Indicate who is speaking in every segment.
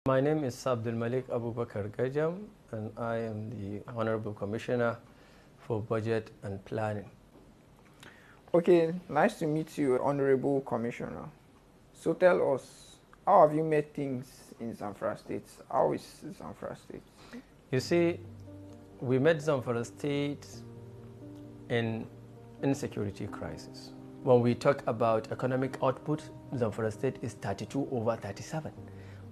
Speaker 1: My name is Abdul Malik Abubakar Gajam, and I am the Honorable Commissioner for Budget and Planning.
Speaker 2: Okay, nice to meet you, Honorable Commissioner. So tell us, how have you made things in Zamfara State? How is Zamfara State?
Speaker 1: You see, we met Zamfara State in insecurity crisis. When we talk about economic output, Zamfara State is 32/37.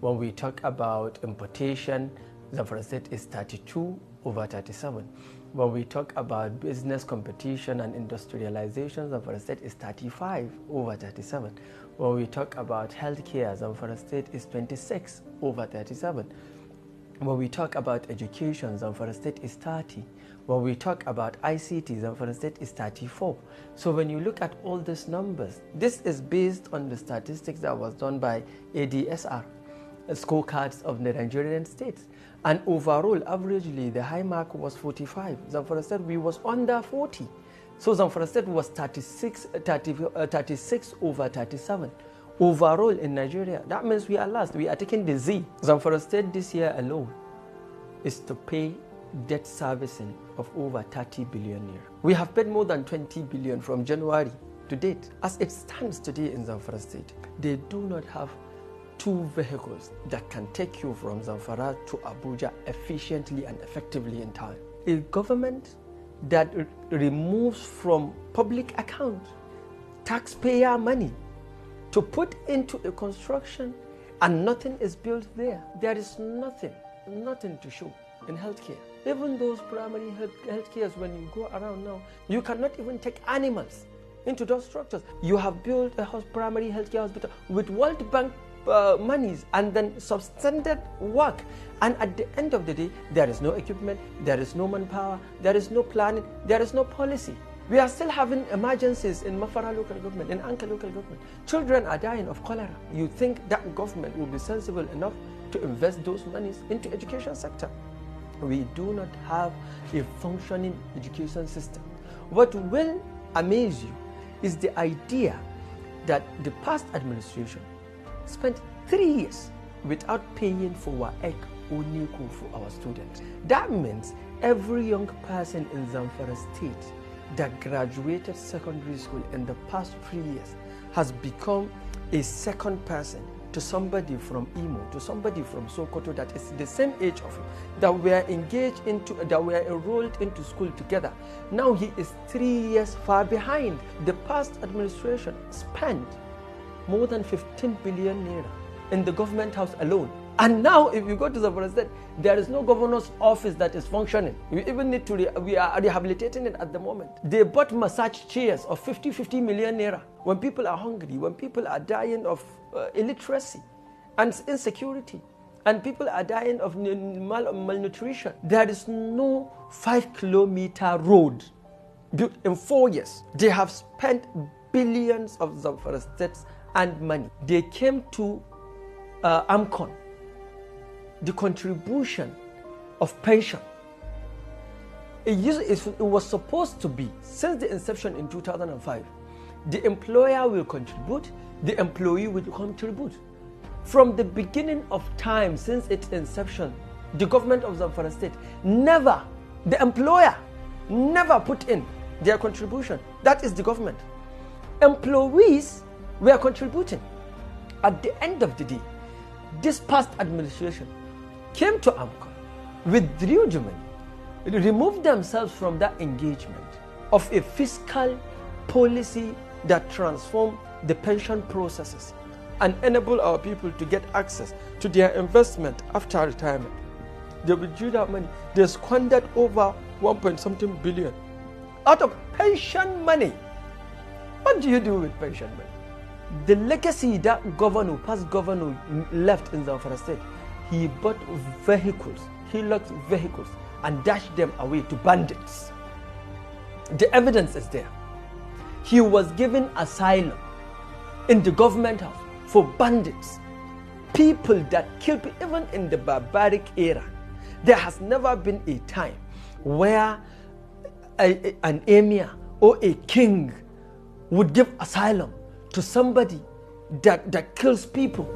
Speaker 1: When we talk about importation, Zamfara State is 32/37. When we talk about business competition and industrialization, Zamfara State is 35/37. When we talk about healthcare, Zamfara State is 26/37. When we talk about education, Zamfara State is 30. When we talk about ICT, Zamfara State is 34. So when you look at all these numbers, this is based on the statistics that was done by ADSR, scorecards of the Nigerian states. And overall, averagely, the high mark was 45. Zamfara State, we was under 40. So Zamfara State was 36/37. Overall in Nigeria, that means we are last. We are taking the Z. Zamfara State this year alone is to pay debt servicing of over 30 billion naira. We have paid more than 20 billion from January to date. As it stands today in Zamfara State, they do not have two vehicles that can take you from Zamfara to Abuja efficiently and effectively in time. A government that removes from public account taxpayer money to put into a construction and nothing is built there. There is nothing to show in healthcare. Even those primary healthcares, when you go around now, you cannot even take animals into those structures. You have built a primary healthcare hospital with World Bank monies and then substandard work, and at the end of the day, there is no equipment, there is no manpower, there is no planning, there is no policy. We are still having emergencies in Mafara local government, in Anka local government. Children are dying of cholera. You think that government will be sensible enough to invest those monies into education sector? We do not have a functioning education system. What will amaze you is the idea that the past administration spent 3 years without paying for WAEC or NECO for our students. That means every young person in Zamfara State that graduated secondary school in the past 3 years has become a second person to somebody from Imo, to somebody from Sokoto that is the same age of you, that were enrolled into school together. Now he is 3 years far behind. The past administration spent more than 15 billion naira in the government house alone. And now if you go to Zamfara State, there is no governor's office that is functioning. We even need to, we are rehabilitating it at the moment. They bought massage chairs of 50 million naira. When people are hungry, when people are dying of illiteracy and insecurity, and people are dying of malnutrition, there is no 5-kilometer road built in 4 years. They have spent billions of Zamfara States and money. They came to AMCON, the contribution of pension. It was supposed to be, since the inception in 2005, the employer will contribute, the employee will contribute. From the beginning of time, since its inception, the government of Zamfara State the employer never put in their contribution. That is the government. Employees were contributing. At the end of the day, this past administration came to AMCON, withdrew the money, removed themselves from that engagement of a fiscal policy that transformed the pension processes and enable our people to get access to their investment after retirement. They withdrew that money. They squandered over 1-something billion out of pension money. What do you do with pension money? The legacy that past governor left in Zamfara State, he bought vehicles, he locked vehicles and dashed them away to bandits. The evidence is there. He was given asylum in the government house for bandits, people that kill people. Even in the barbaric era, there has never been a time where an emir or a king would give asylum to somebody that kills people.